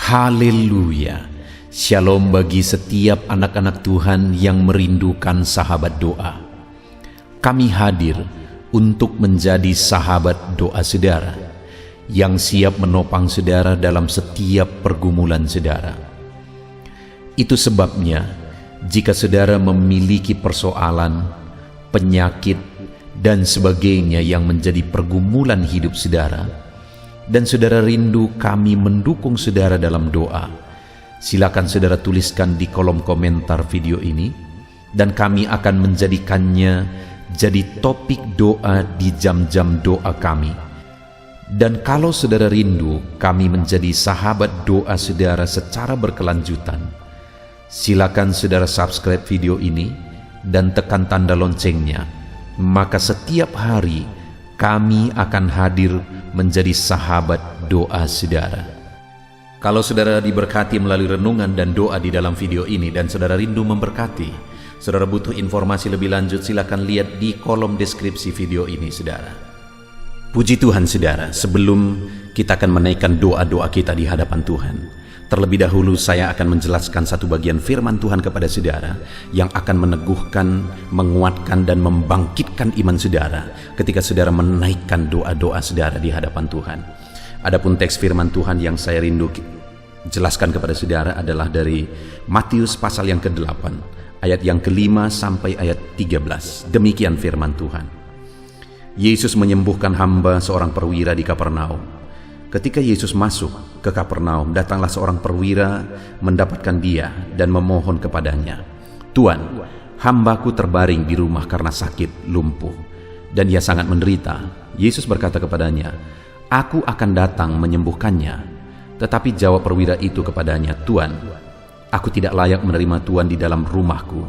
Haleluya. Shalom bagi setiap anak-anak Tuhan yang merindukan sahabat doa. Kami hadir untuk menjadi sahabat doa saudara, yang siap menopang saudara dalam setiap pergumulan saudara. Itu sebabnya, jika saudara memiliki persoalan, penyakit, dan sebagainya yang menjadi pergumulan hidup saudara, dan saudara rindu kami mendukung saudara dalam doa, silakan saudara tuliskan di kolom komentar video ini, dan kami akan menjadikannya jadi topik doa di jam-jam doa kami. Dan kalau saudara rindu kami menjadi sahabat doa saudara secara berkelanjutan, silakan saudara subscribe video ini dan tekan tanda loncengnya, maka setiap hari kami akan hadir menjadi sahabat doa saudara. Kalau saudara diberkati melalui renungan dan doa di dalam video ini dan saudara rindu memberkati, saudara butuh informasi lebih lanjut, silakan lihat di kolom deskripsi video ini saudara. Puji Tuhan saudara, sebelum kita akan menaikkan doa-doa kita di hadapan Tuhan, terlebih dahulu saya akan menjelaskan satu bagian firman Tuhan kepada saudara yang akan meneguhkan, menguatkan, dan membangkitkan iman saudara ketika saudara menaikkan doa-doa saudara di hadapan Tuhan. Adapun teks firman Tuhan yang saya rindu jelaskan kepada saudara adalah dari Matius pasal yang ke-8, ayat yang ke-5 sampai ayat 13. Demikian firman Tuhan. Yesus menyembuhkan hamba seorang perwira di Kapernaum. Ketika Yesus masuk ke Kapernaum, datanglah seorang perwira mendapatkan dia dan memohon kepadanya, "Tuan, hambaku terbaring di rumah karena sakit, lumpuh, dan ia sangat menderita." Yesus berkata kepadanya, "Aku akan datang menyembuhkannya." Tetapi jawab perwira itu kepadanya, "Tuan, aku tidak layak menerima Tuan di dalam rumahku.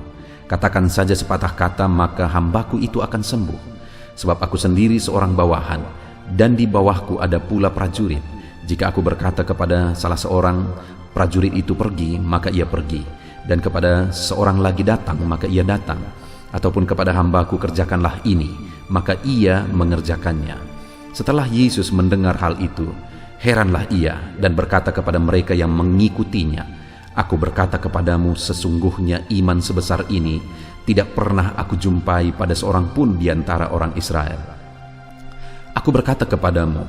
Katakan saja sepatah kata, maka hambaku itu akan sembuh. Sebab aku sendiri seorang bawahan, dan di bawahku ada pula prajurit. Jika aku berkata kepada salah seorang, prajurit itu pergi, maka ia pergi, dan kepada seorang lagi datang, maka ia datang, ataupun kepada hambaku kerjakanlah ini, maka ia mengerjakannya." Setelah Yesus mendengar hal itu, heranlah ia dan berkata kepada mereka yang mengikutinya, "Aku berkata kepadamu, sesungguhnya iman sebesar ini tidak pernah aku jumpai pada seorang pun di antara orang Israel. Aku berkata kepadamu,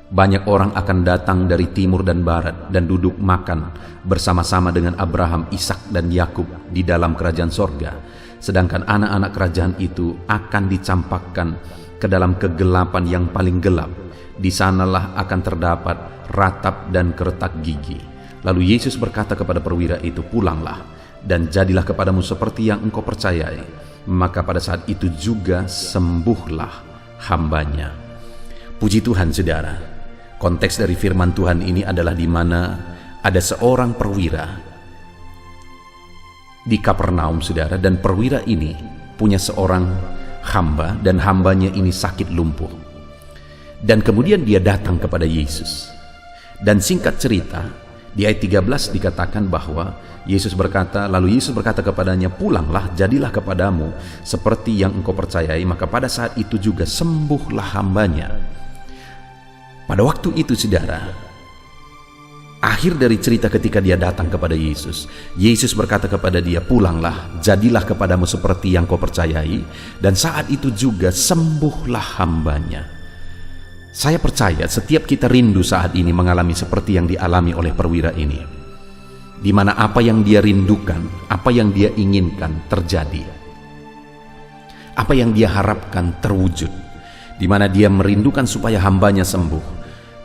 banyak orang akan datang dari timur dan barat dan duduk makan bersama-sama dengan Abraham, Ishak, dan Yakub di dalam kerajaan sorga, sedangkan anak-anak kerajaan itu akan dicampakkan ke dalam kegelapan yang paling gelap. Di sanalah akan terdapat ratap dan keretak gigi." Lalu Yesus berkata kepada perwira itu, "Pulanglah, dan jadilah kepadamu seperti yang engkau percayai." Maka pada saat itu juga sembuhlah hambanya. Puji Tuhan saudara, konteks dari firman Tuhan ini adalah di mana ada seorang perwira di Kapernaum saudara, dan perwira ini punya seorang hamba, dan hambanya ini sakit lumpuh. Dan kemudian dia datang kepada Yesus. Dan singkat cerita, di ayat 13 dikatakan bahwa Yesus berkata, lalu Yesus berkata kepadanya, "Pulanglah, jadilah kepadamu seperti yang engkau percayai." Maka pada saat itu juga sembuhlah hambanya. Pada waktu itu saudara, akhir dari cerita ketika dia datang kepada Yesus, Yesus berkata kepada dia, "Pulanglah, jadilah kepadamu seperti yang kau percayai." Dan saat itu juga sembuhlah hambanya. Saya percaya setiap kita rindu saat ini mengalami seperti yang dialami oleh perwira ini, di mana apa yang dia rindukan, apa yang dia inginkan terjadi, apa yang dia harapkan terwujud, di mana dia merindukan supaya hambanya sembuh,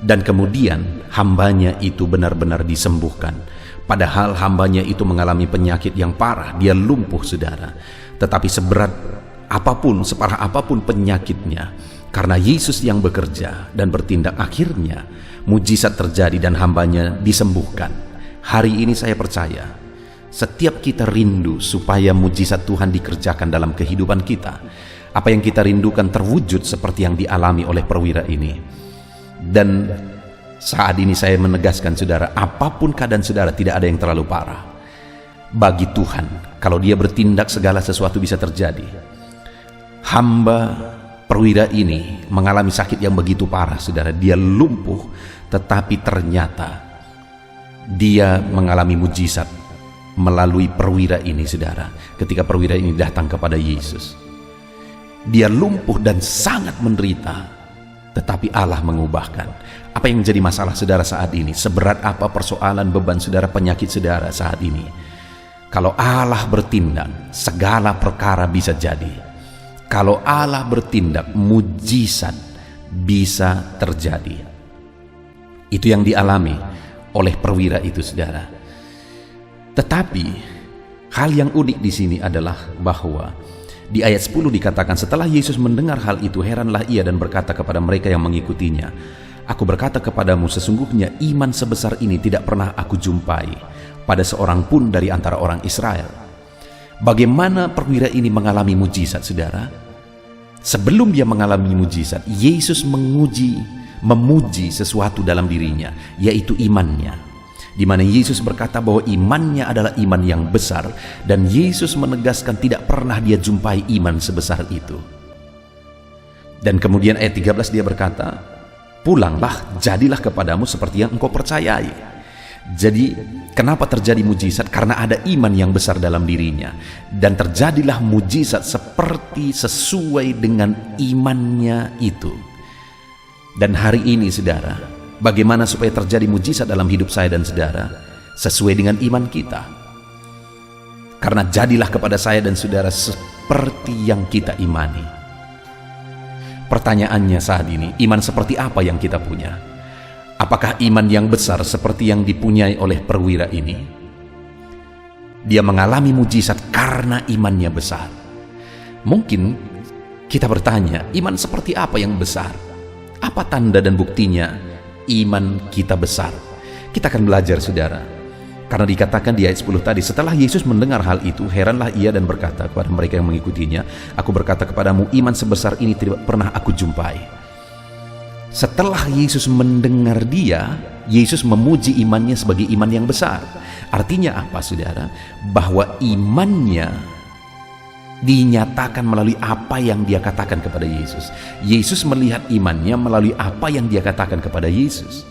dan kemudian hambanya itu benar-benar disembuhkan. Padahal hambanya itu mengalami penyakit yang parah, dia lumpuh saudara. Tetapi seberat apapun, separah apapun penyakitnya, karena Yesus yang bekerja dan bertindak, akhirnya mujizat terjadi dan hambanya disembuhkan. Hari ini saya percaya setiap kita rindu supaya mujizat Tuhan dikerjakan dalam kehidupan kita. Apa yang kita rindukan terwujud seperti yang dialami oleh perwira ini. Dan saat ini saya menegaskan saudara, apapun keadaan saudara, tidak ada yang terlalu parah. Bagi Tuhan, kalau dia bertindak segala sesuatu bisa terjadi. Hamba perwira ini mengalami sakit yang begitu parah saudara, dia lumpuh, tetapi ternyata Dia mengalami mujizat melalui perwira ini, saudara. Ketika perwira ini datang kepada Yesus, dia lumpuh dan sangat menderita, tetapi Allah mengubahkan. Apa yang menjadi masalah saudara saat ini? Seberat apa persoalan, beban saudara, penyakit saudara saat ini? Kalau Allah bertindak, segala perkara bisa jadi. Kalau Allah bertindak, mujizat bisa terjadi. Itu yang dialami oleh perwira itu, saudara. Tetapi hal yang unik di sini adalah bahwa di ayat 10 dikatakan, setelah Yesus mendengar hal itu, heranlah ia dan berkata kepada mereka yang mengikutinya, aku berkata kepadamu, sesungguhnya iman sebesar ini tidak pernah aku jumpai pada seorang pun dari antara orang Israel. Bagaimana perwira ini mengalami mujizat, saudara? Sebelum dia mengalami mujizat, Yesus memuji sesuatu dalam dirinya, yaitu imannya. Di mana Yesus berkata bahwa imannya adalah iman yang besar, dan Yesus menegaskan tidak pernah dia jumpai iman sebesar itu. Dan kemudian ayat 13 dia berkata, pulanglah, jadilah kepadamu seperti yang engkau percayai. Jadi kenapa terjadi mujizat? Karena ada iman yang besar dalam dirinya, dan terjadilah mujizat sesuai dengan imannya itu. Dan hari ini, saudara, bagaimana supaya terjadi mujizat dalam hidup saya dan saudara? Sesuai dengan iman kita. Karena jadilah kepada saya dan saudara seperti yang kita imani. Pertanyaannya saat ini, iman seperti apa yang kita punya? Apakah iman yang besar seperti yang dipunyai oleh perwira ini? Dia mengalami mujizat karena imannya besar. Mungkin kita bertanya, iman seperti apa yang besar? Apa tanda dan buktinya iman kita besar? Kita akan belajar, saudara. Karena dikatakan di ayat 10 tadi, setelah Yesus mendengar hal itu, heranlah ia dan berkata kepada mereka yang mengikutinya, aku berkata kepadamu, iman sebesar ini tidak pernah aku jumpai. Setelah Yesus mendengar dia, Yesus memuji imannya sebagai iman yang besar. Artinya apa, saudara? Bahwa imannya dinyatakan melalui apa yang dia katakan kepada Yesus. Yesus melihat imannya melalui apa yang dia katakan kepada Yesus.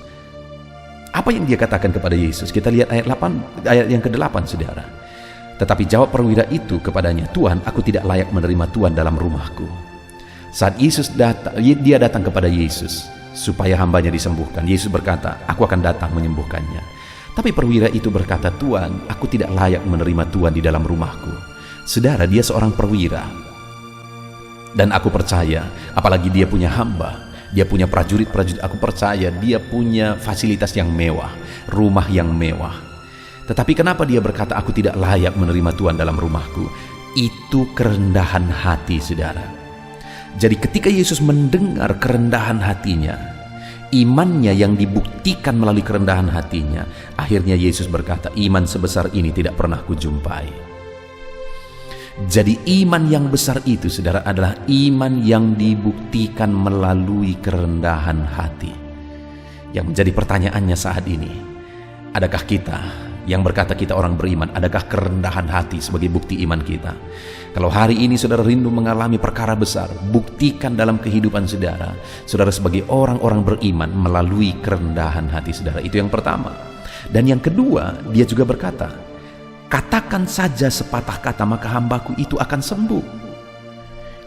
Apa yang dia katakan kepada Yesus? Kita lihat ayat yang ke-8, saudara. Tetapi jawab perwira itu kepadanya, Tuhan, aku tidak layak menerima Tuhan dalam rumahku. Saat Yesus dia datang kepada Yesus supaya hambanya disembuhkan. Yesus berkata, aku akan datang menyembuhkannya. Tapi perwira itu berkata, Tuhan, aku tidak layak menerima Tuhan di dalam rumahku. Saudara, dia seorang perwira. Dan aku percaya, apalagi dia punya hamba, dia punya prajurit-prajurit, aku percaya dia punya fasilitas yang mewah, rumah yang mewah. Tetapi kenapa dia berkata, aku tidak layak menerima Tuhan dalam rumahku? Itu kerendahan hati, saudara. Jadi ketika Yesus mendengar kerendahan hatinya, imannya yang dibuktikan melalui kerendahan hatinya, akhirnya Yesus berkata, iman sebesar ini tidak pernah kujumpai. Jadi iman yang besar itu, saudara, adalah iman yang dibuktikan melalui kerendahan hati. Yang menjadi pertanyaannya saat ini, adakah kita yang berkata kita orang beriman, adakah kerendahan hati sebagai bukti iman kita? Kalau hari ini saudara rindu mengalami perkara besar, buktikan dalam kehidupan saudara, saudara sebagai orang-orang beriman melalui kerendahan hati saudara. Itu yang pertama. Dan yang kedua, dia juga berkata, katakan saja sepatah kata maka hambaku itu akan sembuh.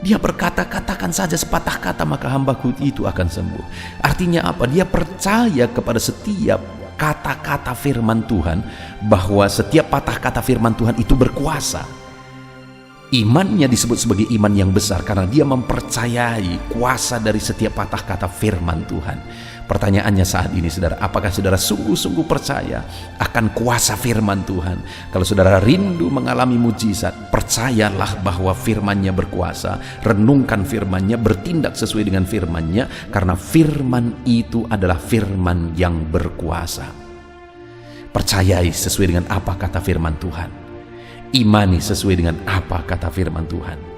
Dia berkata, katakan saja sepatah kata maka hambaku itu akan sembuh. Artinya apa? Dia percaya kepada setiap kata-kata firman Tuhan, bahwa setiap patah kata firman Tuhan itu berkuasa. Imannya disebut sebagai iman yang besar karena dia mempercayai kuasa dari setiap patah kata firman Tuhan. Pertanyaannya saat ini, saudara, apakah saudara sungguh-sungguh percaya akan kuasa firman Tuhan? Kalau saudara rindu mengalami mujizat, percayalah bahwa firman-Nya berkuasa. Renungkan firman-Nya, bertindak sesuai dengan firman-Nya, karena firman itu adalah firman yang berkuasa. Percayai sesuai dengan apa kata firman Tuhan. Imani sesuai dengan apa kata firman Tuhan.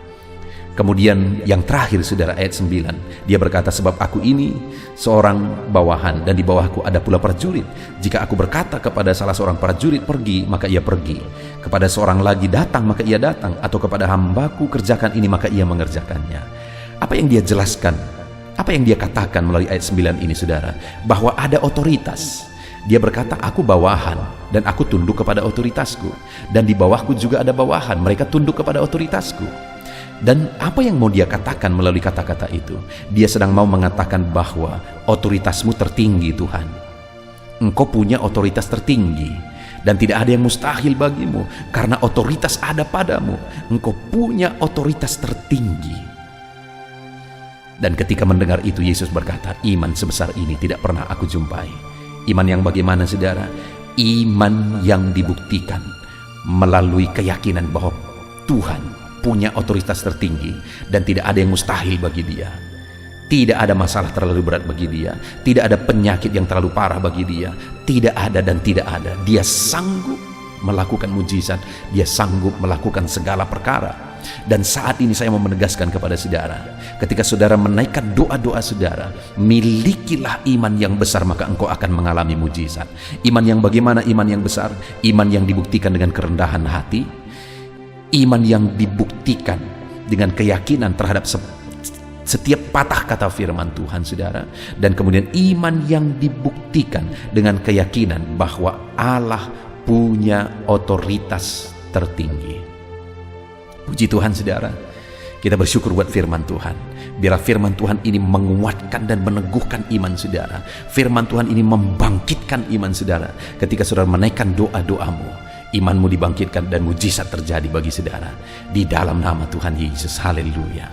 Kemudian yang terakhir, saudara, ayat 9, dia berkata, sebab aku ini seorang bawahan dan di bawahku ada pula prajurit. Jika aku berkata kepada salah seorang prajurit pergi, maka ia pergi. Kepada seorang lagi datang, maka ia datang. Atau kepada hambaku kerjakan ini, maka ia mengerjakannya. Apa yang dia jelaskan? Apa yang dia katakan melalui ayat 9 ini, saudara? Bahwa ada otoritas, Dia berkata, aku bawahan dan aku tunduk kepada otoritasku, dan di bawahku juga ada bawahan, mereka tunduk kepada otoritasku. Dan apa yang mau dia katakan melalui kata-kata itu? Dia sedang mau mengatakan bahwa otoritasmu tertinggi, Tuhan. Engkau punya otoritas tertinggi, dan tidak ada yang mustahil bagimu karena otoritas ada padamu. Engkau punya otoritas tertinggi. Dan ketika mendengar itu, Yesus berkata, iman sebesar ini tidak pernah aku jumpai. Iman yang bagaimana, saudara? Iman yang dibuktikan melalui keyakinan bahwa Tuhan punya otoritas tertinggi dan tidak ada yang mustahil bagi dia. Tidak ada masalah terlalu berat bagi dia, tidak ada penyakit yang terlalu parah bagi dia, tidak ada dan tidak ada. Dia sanggup melakukan mujizat, dia sanggup melakukan segala perkara. Dan saat ini saya mau menegaskan kepada saudara, ketika saudara menaikkan doa-doa saudara, milikilah iman yang besar, maka engkau akan mengalami mujizat. Iman yang bagaimana? Iman yang besar, iman yang dibuktikan dengan kerendahan hati, iman yang dibuktikan dengan keyakinan terhadap setiap patah kata firman Tuhan, saudara. Dan kemudian iman yang dibuktikan dengan keyakinan bahwa Allah punya otoritas tertinggi. Puji Tuhan, saudara. Kita bersyukur buat firman Tuhan. Biarlah firman Tuhan ini menguatkan dan meneguhkan iman saudara. Firman Tuhan ini membangkitkan iman saudara. Ketika saudara menaikkan doa-doamu, imanmu dibangkitkan dan mujizat terjadi bagi saudara. Di dalam nama Tuhan Yesus. Haleluya.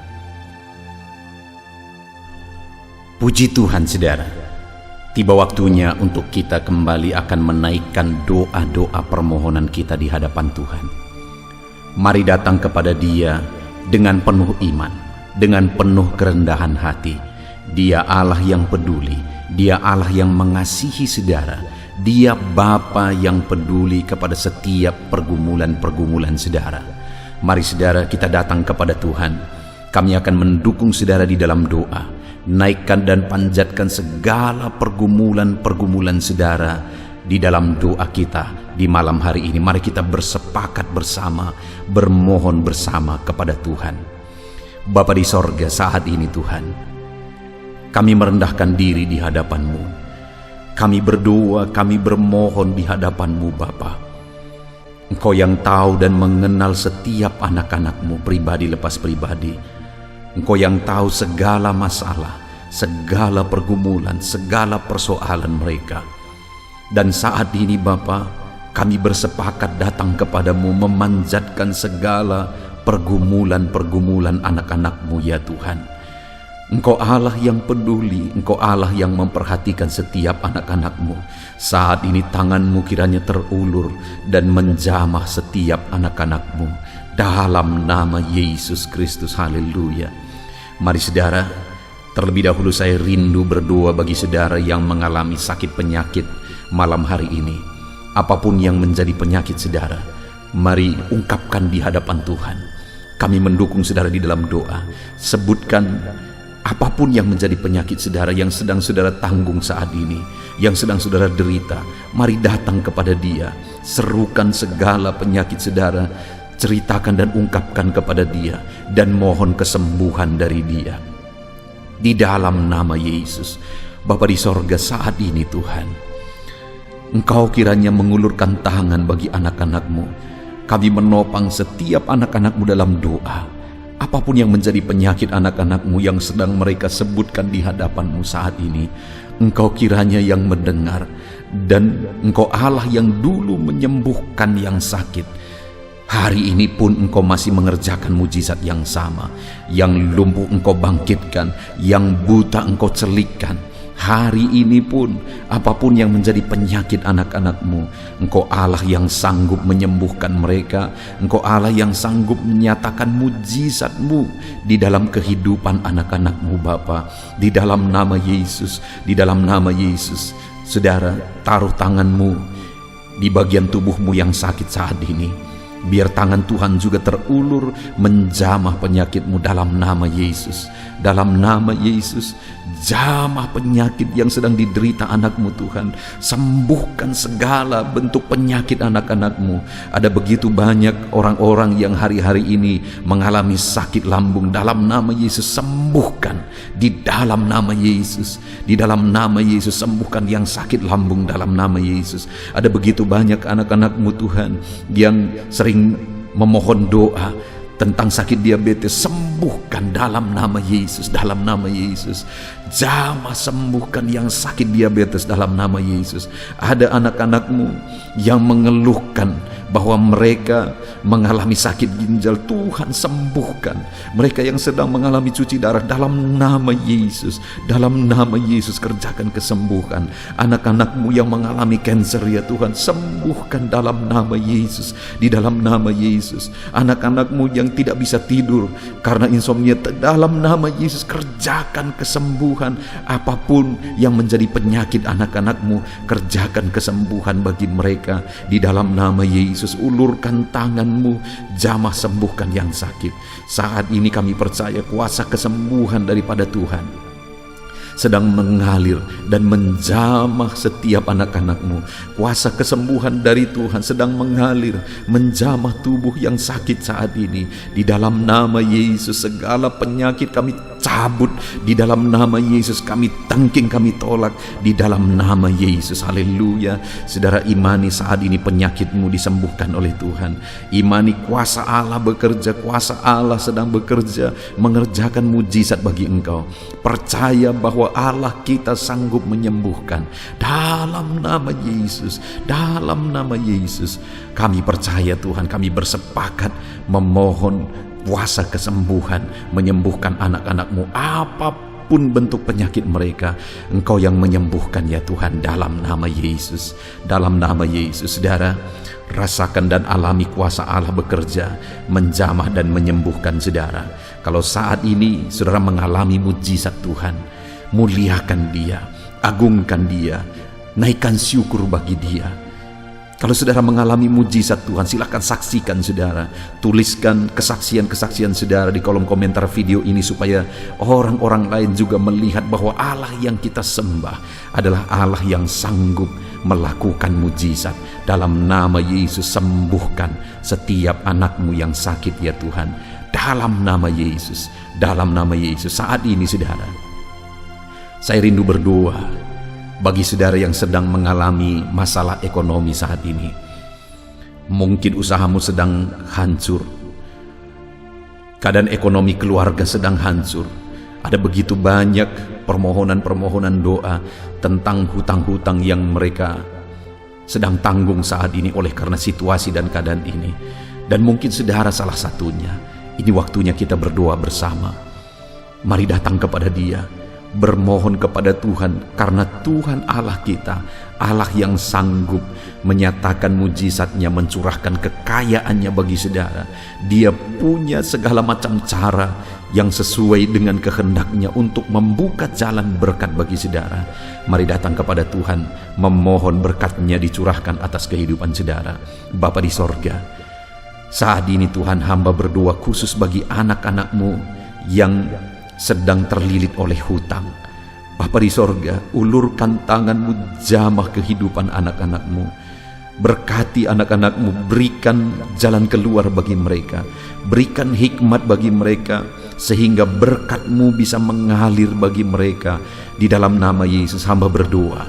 Puji Tuhan, saudara. Tiba waktunya untuk kita kembali akan menaikkan doa-doa permohonan kita di hadapan Tuhan. Mari datang kepada Dia dengan penuh iman, dengan penuh kerendahan hati. Dia Allah yang peduli, Dia Allah yang mengasihi saudara, Dia Bapa yang peduli kepada setiap pergumulan-pergumulan saudara. Mari saudara, kita datang kepada Tuhan. Kami akan mendukung saudara di dalam doa. Naikkan dan panjatkan segala pergumulan-pergumulan saudara di dalam doa kita di malam hari ini. Mari kita bersepakat bersama, bermohon bersama kepada Tuhan. Bapa di sorga, saat ini Tuhan, kami merendahkan diri di hadapan-Mu. Kami berdoa, kami bermohon di hadapan-Mu, Bapa. Engkau yang tahu dan mengenal setiap anak-anak-Mu, pribadi lepas pribadi. Engkau yang tahu segala masalah, segala pergumulan, segala persoalan mereka. Dan saat ini Bapa, kami bersepakat datang kepadamu memanjatkan segala pergumulan-pergumulan anak-anak-Mu, ya Tuhan. Engkau Allah yang peduli, Engkau Allah yang memperhatikan setiap anak-anak-Mu. Saat ini tangan-Mu kiranya terulur dan menjamah setiap anak-anak-Mu dalam nama Yesus Kristus. Haleluya. Mari saudara, terlebih dahulu saya rindu berdoa bagi saudara yang mengalami sakit penyakit malam hari ini. Apapun yang menjadi penyakit saudara, mari ungkapkan di hadapan Tuhan. Kami mendukung saudara di dalam doa. Sebutkan apapun yang menjadi penyakit saudara yang sedang saudara tanggung saat ini, yang sedang saudara derita. Mari datang kepada Dia. Serukan segala penyakit saudara, ceritakan dan ungkapkan kepada Dia, dan mohon kesembuhan dari Dia. Di dalam nama Yesus. Bapa di sorga, saat ini Tuhan, Engkau kiranya mengulurkan tangan bagi anak-anak-Mu. Kami menopang setiap anak-anak-Mu dalam doa. Apapun yang menjadi penyakit anak-anak-Mu yang sedang mereka sebutkan di hadapan-Mu saat ini, Engkau kiranya yang mendengar. Dan Engkau Allah yang dulu menyembuhkan yang sakit. Hari ini pun Engkau masih mengerjakan mujizat yang sama. Yang lumpuh Engkau bangkitkan, yang buta Engkau celikkan. Hari ini pun apapun yang menjadi penyakit anak-anak-Mu, Engkau Allah yang sanggup menyembuhkan mereka. Engkau Allah yang sanggup menyatakan mujizat-Mu di dalam kehidupan anak-anak-Mu, Bapa. Di dalam nama Yesus, di dalam nama Yesus. Saudara, taruh tangan-Mu di bagian tubuhmu yang sakit saat ini. Biar tangan Tuhan juga terulur menjamah penyakitmu dalam nama Yesus. Dalam nama Yesus, jamah penyakit yang sedang diderita anakmu Tuhan. Sembuhkan segala bentuk penyakit anak-anakmu. Ada begitu banyak orang-orang yang hari-hari ini mengalami sakit lambung. Dalam nama Yesus, sembuhkan. Di dalam nama Yesus, di dalam nama Yesus, sembuhkan yang sakit lambung dalam nama Yesus. Ada begitu banyak anak-anakmu Tuhan yang sering memohon doa tentang sakit diabetes, sembuhkan dalam nama Yesus, dalam nama Yesus. Jamah sembuhkan yang sakit diabetes dalam nama Yesus. Ada anak-anakmu yang mengeluhkan bahwa mereka mengalami sakit ginjal, Tuhan sembuhkan. Mereka yang sedang mengalami cuci darah, dalam nama Yesus, dalam nama Yesus kerjakan kesembuhan. Anak-anakmu yang mengalami kanker, ya Tuhan, sembuhkan dalam nama Yesus, di dalam nama Yesus. Anak-anakmu yang tidak bisa tidur karena insomnia, dalam nama Yesus kerjakan kesembuhan. Apapun yang menjadi penyakit anak-anakmu, kerjakan kesembuhan bagi mereka di dalam nama Yesus. Ulurkan tanganmu, jamah sembuhkan yang sakit. Saat ini kami percaya kuasa kesembuhan daripada Tuhan sedang mengalir dan menjamah setiap anak-anakmu. Kuasa kesembuhan dari Tuhan sedang mengalir, menjamah tubuh yang sakit saat ini. Di dalam nama Yesus, segala penyakit kami cabut. Di dalam nama Yesus kami tangking, kami tolak. Di dalam nama Yesus, haleluya. Saudara, imani saat ini penyakitmu disembuhkan oleh Tuhan. Imani kuasa Allah bekerja, kuasa Allah sedang bekerja, mengerjakan mujizat bagi engkau. Percaya bahwa Allah kita sanggup menyembuhkan. Dalam nama Yesus, dalam nama Yesus, kami percaya Tuhan, kami bersepakat memohon kuasa kesembuhan, menyembuhkan anak-anakmu apapun bentuk penyakit mereka. Engkau yang menyembuhkan ya Tuhan, dalam nama Yesus, dalam nama Yesus. Saudara, rasakan dan alami kuasa Allah bekerja, menjamah dan menyembuhkan saudara. Kalau saat ini saudara mengalami mujizat Tuhan, muliakan Dia, agungkan Dia, naikkan syukur bagi Dia. Kalau saudara mengalami mujizat Tuhan, silakan saksikan saudara. Tuliskan kesaksian-kesaksian saudara di kolom komentar video ini supaya orang-orang lain juga melihat bahwa Allah yang kita sembah adalah Allah yang sanggup melakukan mujizat. Dalam nama Yesus, sembuhkan setiap anakmu yang sakit ya Tuhan. Dalam nama Yesus, dalam nama Yesus. Saat ini saudara, saya rindu berdoa bagi saudara yang sedang mengalami masalah ekonomi saat ini. Mungkin usahamu sedang hancur, keadaan ekonomi keluarga sedang hancur. Ada begitu banyak permohonan-permohonan doa tentang hutang-hutang yang mereka sedang tanggung saat ini oleh karena situasi dan keadaan ini. Dan mungkin saudara salah satunya. Ini waktunya kita berdoa bersama. Mari datang kepada Dia, bermohon kepada Tuhan, karena Tuhan Allah kita, Allah yang sanggup menyatakan mujizatnya, mencurahkan kekayaannya bagi saudara. Dia punya segala macam cara yang sesuai dengan kehendaknya untuk membuka jalan berkat bagi saudara. Mari datang kepada Tuhan, memohon berkat-Nya dicurahkan atas kehidupan saudara. Bapa di sorga, saat ini Tuhan, hamba berdoa khusus bagi anak-anak-Mu yang sedang terlilit oleh hutang. Bapa di sorga, ulurkan tangan-Mu, jamah kehidupan anak-anak-Mu. Berkati anak-anak-Mu, berikan jalan keluar bagi mereka, berikan hikmat bagi mereka, sehingga berkat-Mu bisa mengalir bagi mereka. Di dalam nama Yesus hamba berdoa,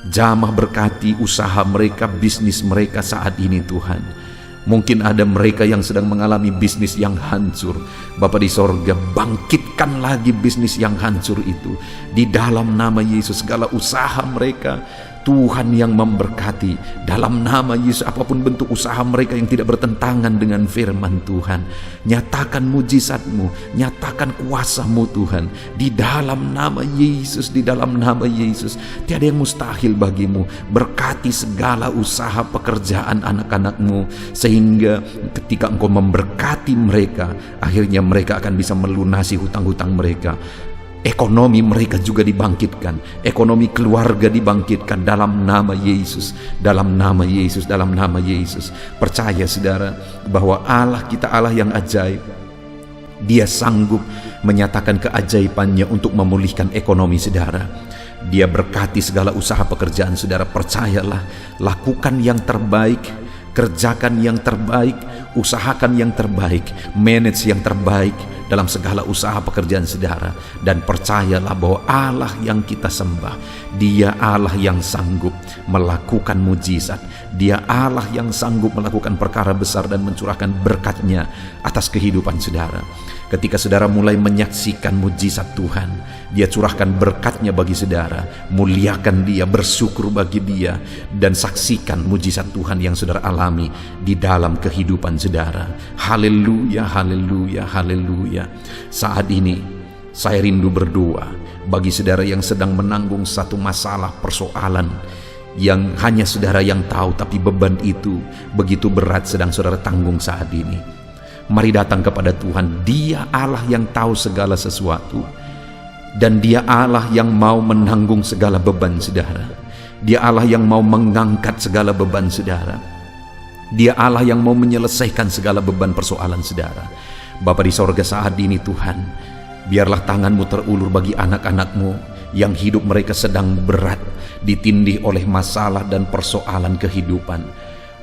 jamah berkati usaha mereka, bisnis mereka saat ini Tuhan. Mungkin ada mereka yang sedang mengalami bisnis yang hancur. Bapa di sorga, bangkitkan lagi bisnis yang hancur itu. Di dalam nama Yesus, segala usaha mereka, Tuhan yang memberkati. Dalam nama Yesus, apapun bentuk usaha mereka yang tidak bertentangan dengan firman Tuhan, nyatakan mujizat-Mu, nyatakan kuasa-Mu Tuhan. Di dalam nama Yesus, di dalam nama Yesus, tiada yang mustahil bagi-Mu. Berkati segala usaha pekerjaan anak-anak-Mu, sehingga ketika Engkau memberkati mereka, akhirnya mereka akan bisa melunasi hutang-hutang mereka. Ekonomi mereka juga dibangkitkan, ekonomi keluarga dibangkitkan dalam nama Yesus, dalam nama Yesus, dalam nama Yesus. Percaya saudara bahwa Allah kita Allah yang ajaib. Dia sanggup menyatakan keajaibannya untuk memulihkan ekonomi saudara. Dia berkati segala usaha pekerjaan saudara. Percayalah, lakukan yang terbaik, kerjakan yang terbaik, usahakan yang terbaik, manage yang terbaik dalam segala usaha pekerjaan saudara. Dan percayalah bahwa Allah yang kita sembah, Dia Allah yang sanggup melakukan mujizat. Dia Allah yang sanggup melakukan perkara besar dan mencurahkan berkat-Nya atas kehidupan saudara. Ketika saudara mulai menyaksikan mujizat Tuhan, Dia curahkan berkat-Nya bagi saudara. Muliakan Dia, bersyukur bagi Dia, dan saksikan mujizat Tuhan yang saudara alami di dalam kehidupan saudara. Haleluya, haleluya, haleluya. Saat ini saya rindu berdoa bagi saudara yang sedang menanggung satu masalah, persoalan yang hanya saudara yang tahu, tapi beban itu begitu berat sedang saudara tanggung saat ini. Mari datang kepada Tuhan. Dia Allah yang tahu segala sesuatu, dan Dia Allah yang mau menanggung segala beban saudara. Dia Allah yang mau mengangkat segala beban saudara. Dia Allah yang mau menyelesaikan segala beban persoalan saudara. Bapa di sorga, saat ini Tuhan, biarlah tangan-Mu terulur bagi anak-anak-Mu yang hidup mereka sedang berat, ditindih oleh masalah dan persoalan kehidupan.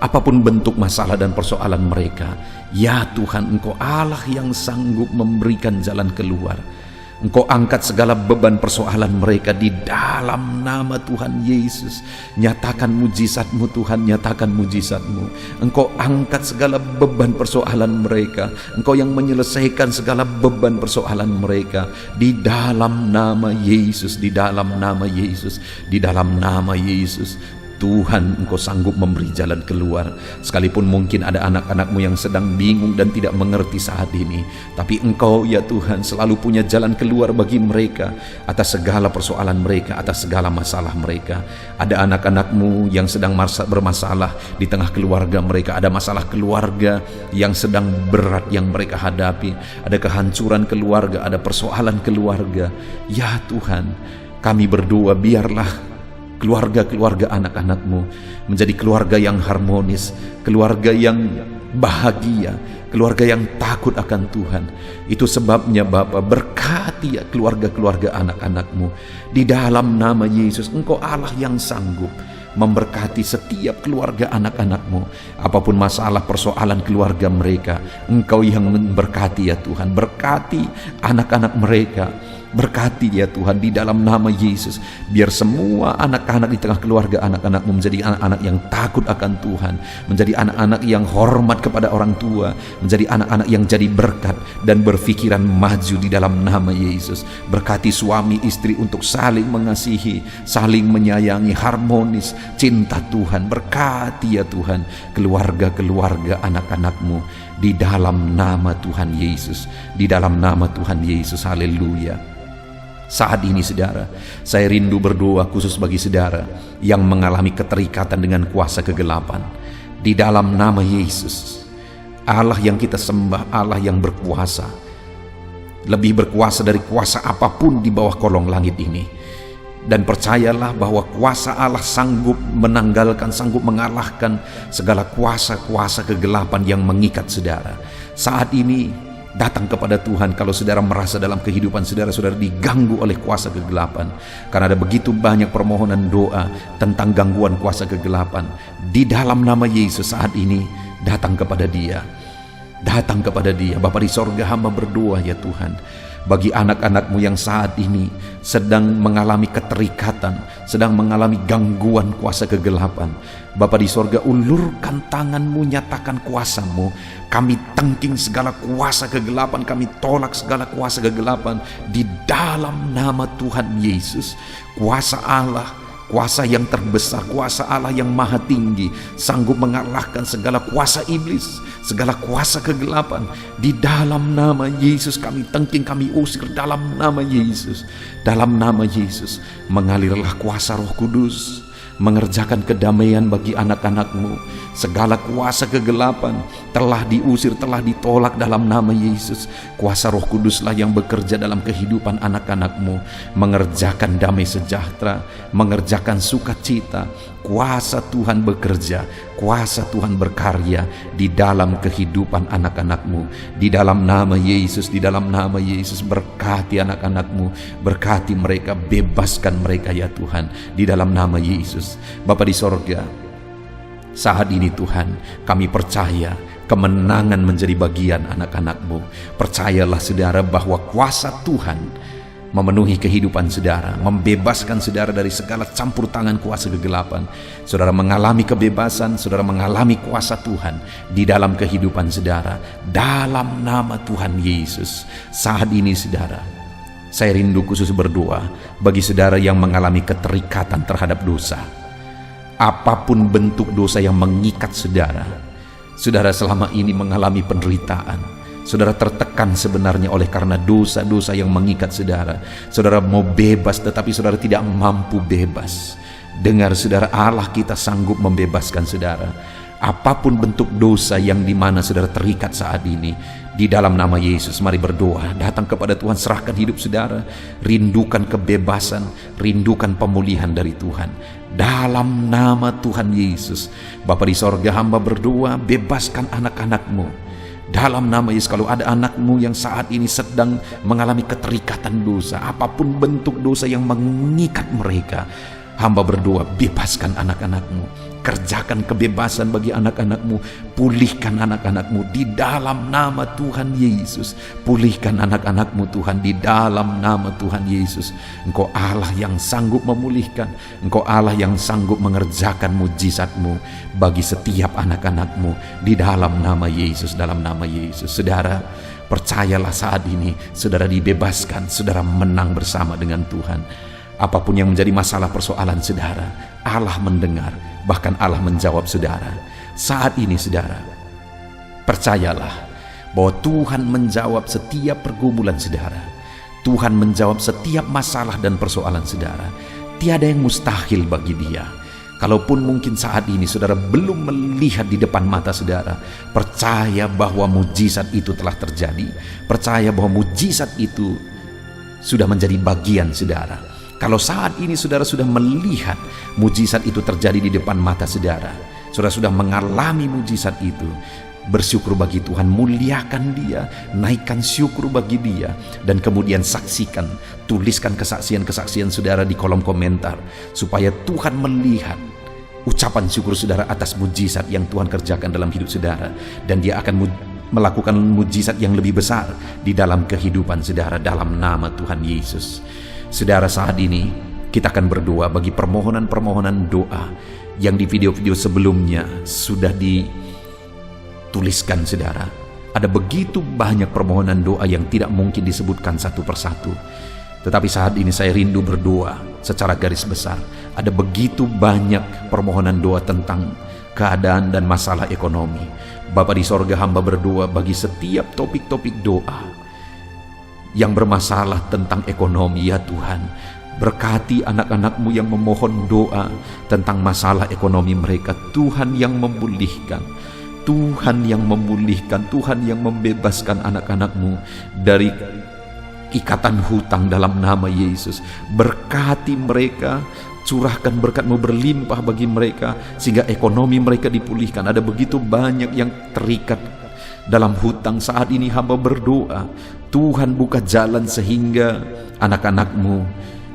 Apapun bentuk masalah dan persoalan mereka, ya Tuhan, Engkau Allah yang sanggup memberikan jalan keluar. Engkau angkat segala beban persoalan mereka di dalam nama Tuhan Yesus. Nyatakan mujizat-Mu Tuhan, nyatakan mujizat-Mu. Engkau angkat segala beban persoalan mereka. Engkau yang menyelesaikan segala beban persoalan mereka di dalam nama Yesus, di dalam nama Yesus, di dalam nama Yesus. Tuhan, Engkau sanggup memberi jalan keluar. Sekalipun mungkin ada anak-anak-Mu yang sedang bingung dan tidak mengerti saat ini, tapi Engkau ya Tuhan selalu punya jalan keluar bagi mereka atas segala persoalan mereka, atas segala masalah mereka. Ada anak-anak-Mu yang sedang bermasalah di tengah keluarga mereka. Ada masalah keluarga yang sedang berat yang mereka hadapi. Ada kehancuran keluarga, ada persoalan keluarga. Ya Tuhan, kami berdoa biarlah keluarga-keluarga anak-anak-Mu menjadi keluarga yang harmonis, keluarga yang bahagia, keluarga yang takut akan Tuhan. Itu sebabnya Bapa, berkati ya keluarga-keluarga anak-anak-Mu di dalam nama Yesus. Engkau Allah yang sanggup memberkati setiap keluarga anak-anak-Mu. Apapun masalah persoalan keluarga mereka, Engkau yang memberkati ya Tuhan. Berkati anak-anak mereka, berkati ya Tuhan di dalam nama Yesus. Biar semua anak-anak di tengah keluarga anak-anak-Mu menjadi anak-anak yang takut akan Tuhan, menjadi anak-anak yang hormat kepada orang tua, menjadi anak-anak yang jadi berkat dan berfikiran maju di dalam nama Yesus. Berkati suami istri untuk saling mengasihi, saling menyayangi, harmonis, cinta Tuhan. Berkati ya Tuhan keluarga-keluarga anak-anak-Mu di dalam nama Tuhan Yesus, di dalam nama Tuhan Yesus. Haleluya. Saat ini saudara, saya rindu berdoa khusus bagi saudara yang mengalami keterikatan dengan kuasa kegelapan. Di dalam nama Yesus, Allah yang kita sembah, Allah yang berkuasa, lebih berkuasa dari kuasa apapun di bawah kolong langit ini. Dan percayalah bahwa kuasa Allah sanggup menanggalkan, sanggup mengalahkan segala kuasa-kuasa kegelapan yang mengikat saudara. Saat ini datang kepada Tuhan kalau saudara merasa dalam kehidupan saudara diganggu oleh kuasa kegelapan. Karena ada begitu banyak permohonan doa tentang gangguan kuasa kegelapan. Di dalam nama Yesus saat ini datang kepada Dia. Datang kepada Dia. Bapa di sorga, hamba berdoa ya Tuhan, bagi anak-anak-Mu yang saat ini sedang mengalami keterikatan, sedang mengalami gangguan kuasa kegelapan. Bapa di sorga, ulurkan tangan-Mu, nyatakan kuasa-Mu. Kami tengking segala kuasa kegelapan, kami tolak segala kuasa kegelapan di dalam nama Tuhan Yesus. Kuasa Allah, kuasa yang terbesar, kuasa Allah yang maha tinggi, sanggup mengalahkan segala kuasa iblis, segala kuasa kegelapan. Di dalam nama Yesus kami tengking, kami usir dalam nama Yesus. Dalam nama Yesus mengalirlah kuasa Roh Kudus, mengerjakan kedamaian bagi anak-anak-Mu. Segala kuasa kegelapan telah diusir, telah ditolak dalam nama Yesus. Kuasa Roh Kuduslah yang bekerja dalam kehidupan anak-anak-Mu, mengerjakan damai sejahtera, mengerjakan sukacita. Kuasa Tuhan bekerja, kuasa Tuhan berkarya di dalam kehidupan anak-anak-Mu. Di dalam nama Yesus, di dalam nama Yesus, berkati anak-anak-Mu, berkati mereka, bebaskan mereka ya Tuhan, di dalam nama Yesus. Bapa di sorga, saat ini Tuhan, kami percaya kemenangan menjadi bagian anak-anak-Mu. Percayalah saudara bahwa kuasa Tuhan memenuhi kehidupan saudara, membebaskan saudara dari segala campur tangan kuasa kegelapan. Saudara mengalami kebebasan, saudara mengalami kuasa Tuhan di dalam kehidupan saudara, dalam nama Tuhan Yesus. Saat ini saudara, saya rindu khusus berdoa bagi saudara yang mengalami keterikatan terhadap dosa. Apapun bentuk dosa yang mengikat saudara, saudara selama ini mengalami penderitaan, saudara tertekan sebenarnya oleh karena dosa-dosa yang mengikat saudara. Saudara mau bebas tetapi saudara tidak mampu bebas. Dengar saudara, Allah kita sanggup membebaskan saudara. Apapun bentuk dosa yang dimana saudara terikat saat ini, di dalam nama Yesus mari berdoa, datang kepada Tuhan, serahkan hidup saudara, rindukan kebebasan, rindukan pemulihan dari Tuhan. Dalam nama Tuhan Yesus, Bapa di sorga, hamba berdoa, bebaskan anak-anak-Mu. Dalam nama Yesus, kalau ada anak-Mu yang saat ini sedang mengalami keterikatan dosa, apapun bentuk dosa yang mengikat mereka, hamba berdoa, bebaskan anak-anak-Mu. Kerjakan kebebasan bagi anak-anak-Mu, pulihkan anak-anak-Mu di dalam nama Tuhan Yesus. Pulihkan anak-anak-Mu Tuhan di dalam nama Tuhan Yesus. Engkau Allah yang sanggup memulihkan, Engkau Allah yang sanggup mengerjakan mujizat-Mu bagi setiap anak-anak-Mu di dalam nama Yesus, dalam nama Yesus. Saudara, percayalah saat ini saudara dibebaskan, saudara menang bersama dengan Tuhan. Apapun yang menjadi masalah persoalan saudara, Allah mendengar, bahkan Allah menjawab saudara. Saat ini saudara, percayalah bahwa Tuhan menjawab setiap pergumulan saudara. Tuhan menjawab setiap masalah dan persoalan saudara. Tiada yang mustahil bagi Dia. Kalaupun mungkin saat ini saudara belum melihat di depan mata saudara, percaya bahwa mujizat itu telah terjadi. Percaya bahwa mujizat itu sudah menjadi bagian saudara. Kalau saat ini saudara sudah melihat mujizat itu terjadi di depan mata saudara, saudara sudah mengalami mujizat itu, bersyukur bagi Tuhan, muliakan Dia, naikkan syukur bagi Dia, dan kemudian saksikan, tuliskan kesaksian-kesaksian saudara di kolom komentar, supaya Tuhan melihat ucapan syukur saudara atas mujizat yang Tuhan kerjakan dalam hidup saudara, dan Dia akan melakukan mujizat yang lebih besar di dalam kehidupan saudara dalam nama Tuhan Yesus. Saudara, saat ini kita akan berdoa bagi permohonan-permohonan doa yang di video-video sebelumnya sudah dituliskan saudara. Ada begitu banyak permohonan doa yang tidak mungkin disebutkan satu persatu. Tetapi saat ini saya rindu berdoa secara garis besar. Ada begitu banyak permohonan doa tentang keadaan dan masalah ekonomi. Bapa di sorga, hamba berdoa bagi setiap topik-topik doa yang bermasalah tentang ekonomi ya Tuhan. Berkati anak-anak-Mu yang memohon doa tentang masalah ekonomi mereka. Tuhan yang memulihkan, Tuhan yang memulihkan, Tuhan yang membebaskan anak-anak-Mu dari ikatan hutang dalam nama Yesus. Berkati mereka, curahkan berkat-Mu berlimpah bagi mereka sehingga ekonomi mereka dipulihkan. Ada begitu banyak yang terikat dalam hutang. Saat ini hamba berdoa, Tuhan buka jalan sehingga anak-anak-Mu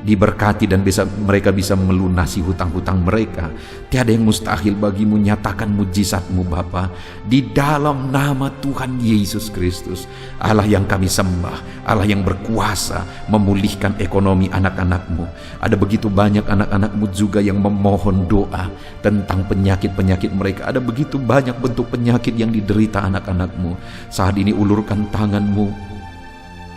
diberkati dan mereka bisa melunasi hutang-hutang mereka. Tiada yang mustahil bagi-Mu, nyatakan mujizat-Mu Bapa di dalam nama Tuhan Yesus Kristus. Allah yang kami sembah, Allah yang berkuasa memulihkan ekonomi anak-anak-Mu. Ada begitu banyak anak-anak-Mu juga yang memohon doa tentang penyakit-penyakit mereka. Ada begitu banyak bentuk penyakit yang diderita anak-anak-Mu. Saat ini ulurkan tangan-Mu,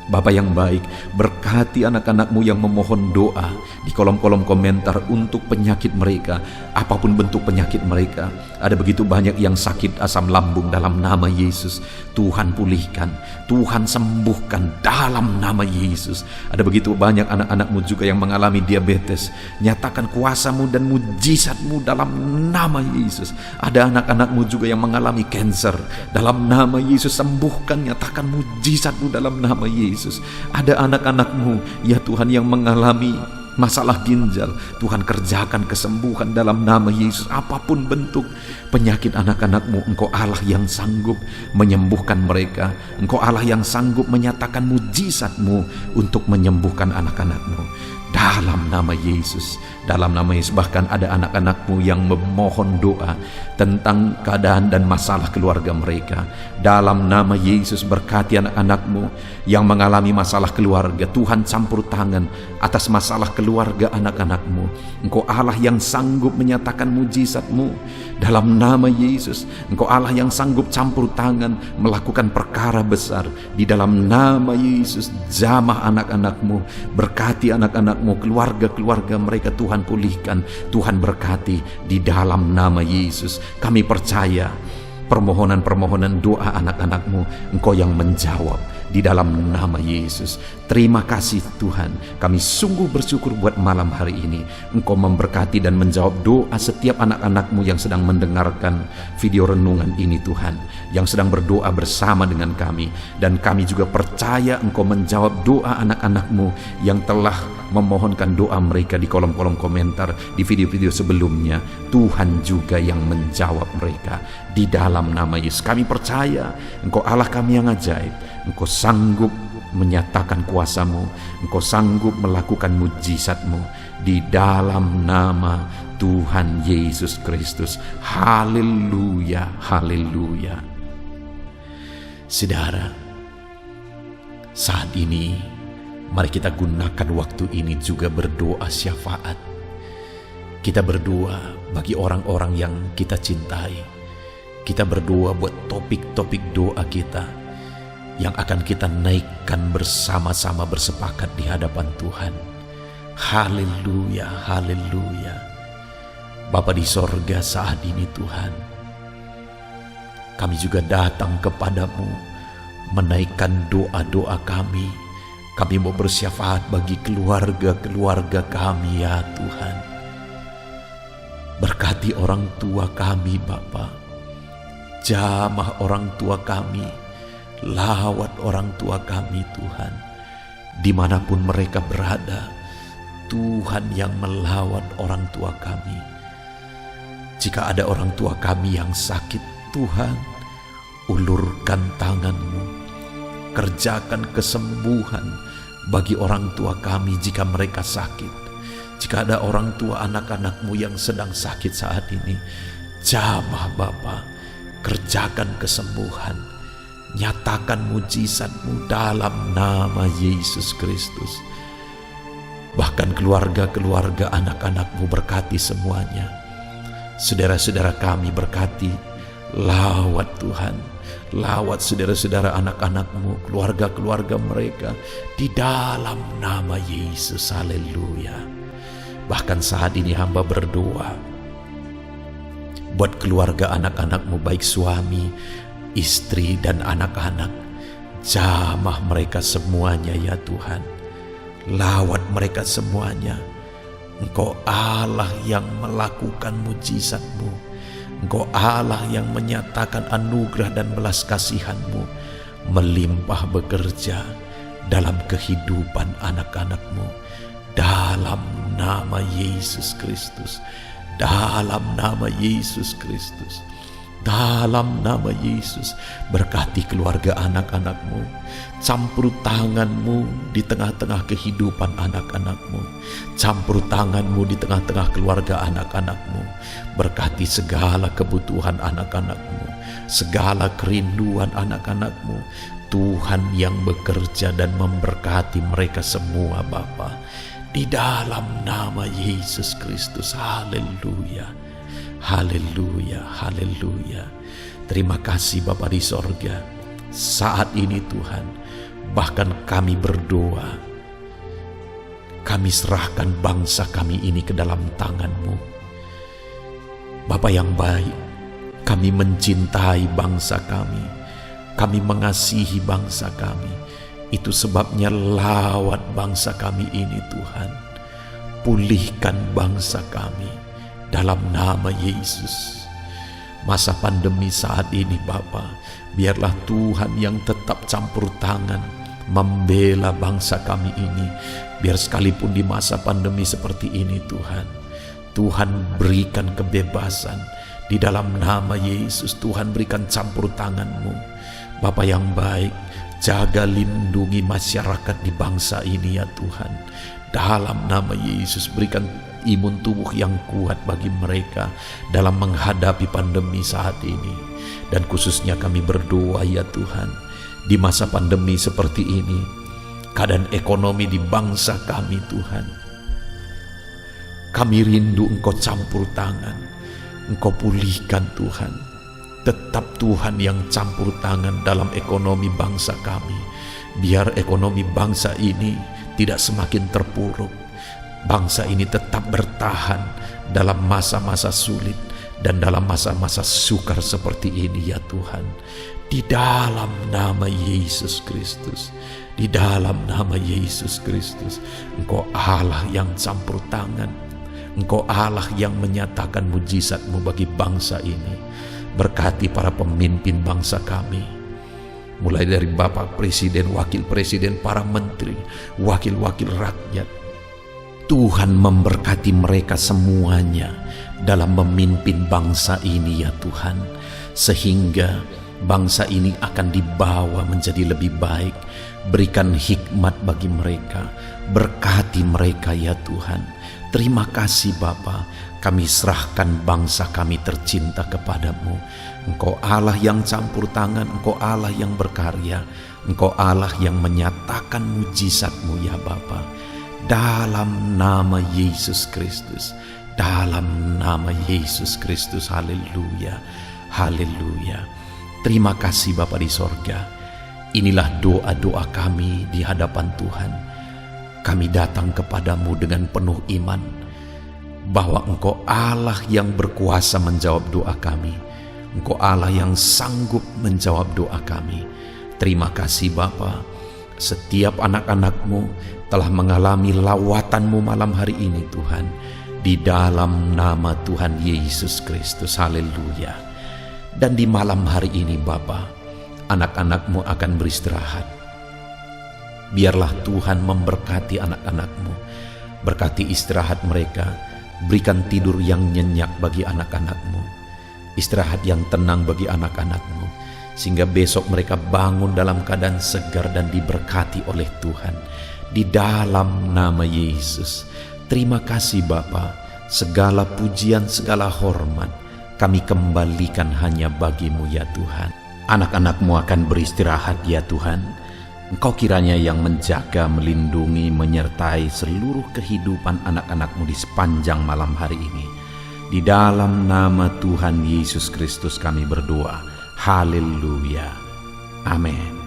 Bapa yang baik, berkati anak-anak-Mu yang memohon doa di kolom-kolom komentar untuk penyakit mereka, apapun bentuk penyakit mereka. Ada begitu banyak yang sakit asam lambung, dalam nama Yesus Tuhan pulihkan, Tuhan sembuhkan dalam nama Yesus. Ada begitu banyak anak-anak-Mu juga yang mengalami diabetes, nyatakan kuasa-Mu dan mujizat-Mu dalam nama Yesus. Ada anak-anak-Mu juga yang mengalami cancer, dalam nama Yesus sembuhkan, nyatakan mujizat-Mu dalam nama Yesus. Ada anak-anak-Mu ya Tuhan yang mengalami masalah ginjal, Tuhan kerjakan kesembuhan dalam nama Yesus. Apapun bentuk penyakit anak-anak-Mu, Engkau Allah yang sanggup menyembuhkan mereka. Engkau Allah yang sanggup menyatakan mujizat-Mu untuk menyembuhkan anak-anak-Mu dalam nama Yesus. Dalam nama Yesus. Bahkan ada anak-anak-Mu yang memohon doa tentang keadaan dan masalah keluarga mereka. Dalam nama Yesus, berkati anak-anak-Mu yang mengalami masalah keluarga. Tuhan campur tangan atas masalah keluarga anak-anak-Mu. Engkau Allah yang sanggup menyatakan mujizat-Mu dalam nama Yesus. Engkau Allah yang sanggup campur tangan melakukan perkara besar di dalam nama Yesus. Jamah anak-anak-Mu, berkati anak-anak-Mu, keluarga-keluarga mereka Tuhan pulihkan, Tuhan berkati di dalam nama Yesus. Kami percaya permohonan-permohonan doa anak-anak-Mu Engkau yang menjawab di dalam nama Yesus. Terima kasih Tuhan, kami sungguh bersyukur buat malam hari ini. Engkau memberkati dan menjawab doa setiap anak-anak-Mu yang sedang mendengarkan video renungan ini Tuhan, yang sedang berdoa bersama dengan kami. Dan kami juga percaya Engkau menjawab doa anak-anak-Mu yang telah memohonkan doa mereka di kolom-kolom komentar di video-video sebelumnya. Tuhan juga yang menjawab mereka di dalam nama Yesus. Kami percaya Engkau Allah kami yang ajaib. Engkau sanggup menyatakan kuasa-Mu, Engkau sanggup melakukan mujizat-Mu di dalam nama Tuhan Yesus Kristus. Haleluya, haleluya. Saudara, saat ini mari kita gunakan waktu ini juga berdoa syafaat. Kita berdoa bagi orang-orang yang kita cintai. Kita berdoa buat topik-topik doa kita yang akan kita naikkan bersama-sama bersepakat di hadapan Tuhan. Haleluya, haleluya. Bapa di sorga, saat ini Tuhan, kami juga datang kepadamu menaikkan doa-doa kami. Kami mau bersyafaat bagi keluarga-keluarga kami ya Tuhan. Berkati orang tua kami Bapa. Jamah orang tua kami. Lawat orang tua kami Tuhan. Dimanapun mereka berada, Tuhan yang melawat orang tua kami. Jika ada orang tua kami yang sakit, Tuhan, ulurkan tangan-Mu. Kerjakan kesembuhan bagi orang tua kami jika mereka sakit. Jika ada orang tua anak-anak-Mu yang sedang sakit saat ini, jamah Bapa, kerjakan kesembuhan. Nyatakan mujizat-Mu dalam nama Yesus Kristus. Bahkan keluarga-keluarga anak-anak-Mu berkati semuanya. Saudara-saudara kami berkati. Lawat Tuhan, lawat saudara-saudara anak-anak-Mu, keluarga-keluarga mereka di dalam nama Yesus. Haleluya. Bahkan saat ini hamba berdoa buat keluarga anak-anak-Mu, baik suami, istri dan anak-anak. Jamah mereka semuanya ya Tuhan. Lawat mereka semuanya. Engkau Allah yang melakukan mujizat-Mu. Engkau Allah yang menyatakan anugerah dan belas kasihan-Mu melimpah bekerja dalam kehidupan anak-anak-Mu. Dalam nama Yesus Kristus. Dalam nama Yesus Kristus. Dalam nama Yesus, berkati keluarga anak-anak-Mu. Campur tangan-Mu di tengah-tengah kehidupan anak-anak-Mu. Campur tangan-Mu di tengah-tengah keluarga anak-anak-Mu. Berkati segala kebutuhan anak-anak-Mu, segala kerinduan anak-anak-Mu. Tuhan yang bekerja dan memberkati mereka semua Bapa. Di dalam nama Yesus Kristus. Haleluya. Haleluya, haleluya. Terima kasih Bapa di sorga. Saat ini Tuhan, Bahkan kami berdoa, kami serahkan bangsa kami ini ke dalam tangan-Mu. Bapa yang baik, kami mencintai bangsa kami mengasihi bangsa kami. Itu sebabnya lawat bangsa kami ini Tuhan. Pulihkan bangsa kami dalam nama Yesus. Masa pandemi saat ini Bapa, biarlah Tuhan yang tetap campur tangan membela bangsa kami ini. Biar sekalipun di masa pandemi seperti ini Tuhan berikan kebebasan. Di dalam nama Yesus Tuhan berikan campur tangan-Mu. Bapa yang baik, jaga lindungi masyarakat di bangsa ini ya Tuhan. Dalam nama Yesus berikan imun tubuh yang kuat bagi mereka dalam menghadapi pandemi saat ini. Dan khususnya kami berdoa ya Tuhan, di masa pandemi seperti ini, keadaan ekonomi di bangsa kami Tuhan, kami rindu Engkau campur tangan, Engkau pulihkan Tuhan. Tetap Tuhan yang campur tangan dalam ekonomi bangsa kami. Biar ekonomi bangsa ini tidak semakin terpuruk. Bangsa ini tetap bertahan dalam masa-masa sulit dan dalam masa-masa sukar seperti ini ya Tuhan. Di dalam nama Yesus Kristus, di dalam nama Yesus Kristus, Engkau Allah yang campur tangan. Engkau Allah yang menyatakan mujizat-Mu bagi bangsa ini. Berkati para pemimpin bangsa kami, mulai dari Bapak Presiden, Wakil Presiden, para menteri, wakil-wakil rakyat. Tuhan memberkati mereka semuanya dalam memimpin bangsa ini ya Tuhan, sehingga bangsa ini akan dibawa menjadi lebih baik. Berikan hikmat bagi mereka, berkati mereka ya Tuhan. Terima kasih Bapa, kami serahkan bangsa kami tercinta kepadamu. Engkau Allah yang campur tangan, Engkau Allah yang berkarya, Engkau Allah yang menyatakan mujizat-Mu ya Bapa. Dalam nama Yesus Kristus, dalam nama Yesus Kristus, haleluya, haleluya. Terima kasih Bapa di sorga. Inilah doa-doa kami di hadapan Tuhan. Kami datang kepadamu dengan penuh iman bahwa Engkau Allah yang berkuasa menjawab doa kami. Engkau Allah yang sanggup menjawab doa kami. Terima kasih Bapa. Setiap anak-anak-Mu telah mengalami lawatan-Mu malam hari ini Tuhan. Di dalam nama Tuhan Yesus Kristus, haleluya. Dan di malam hari ini Bapa, anak-anak-Mu akan beristirahat. Biarlah Tuhan memberkati anak-anak-Mu, berkati istirahat mereka, berikan tidur yang nyenyak bagi anak-anak-Mu, istirahat yang tenang bagi anak-anak-Mu, sehingga besok mereka bangun dalam keadaan segar dan diberkati oleh Tuhan. Di dalam nama Yesus, terima kasih Bapa, segala pujian, segala hormat kami kembalikan hanya bagi-Mu ya Tuhan. Anak-anak-Mu akan beristirahat ya Tuhan. Engkau kiranya yang menjaga, melindungi, menyertai seluruh kehidupan anak-anak-Mu di sepanjang malam hari ini. Di dalam nama Tuhan Yesus Kristus kami berdoa. Haleluya. Amin.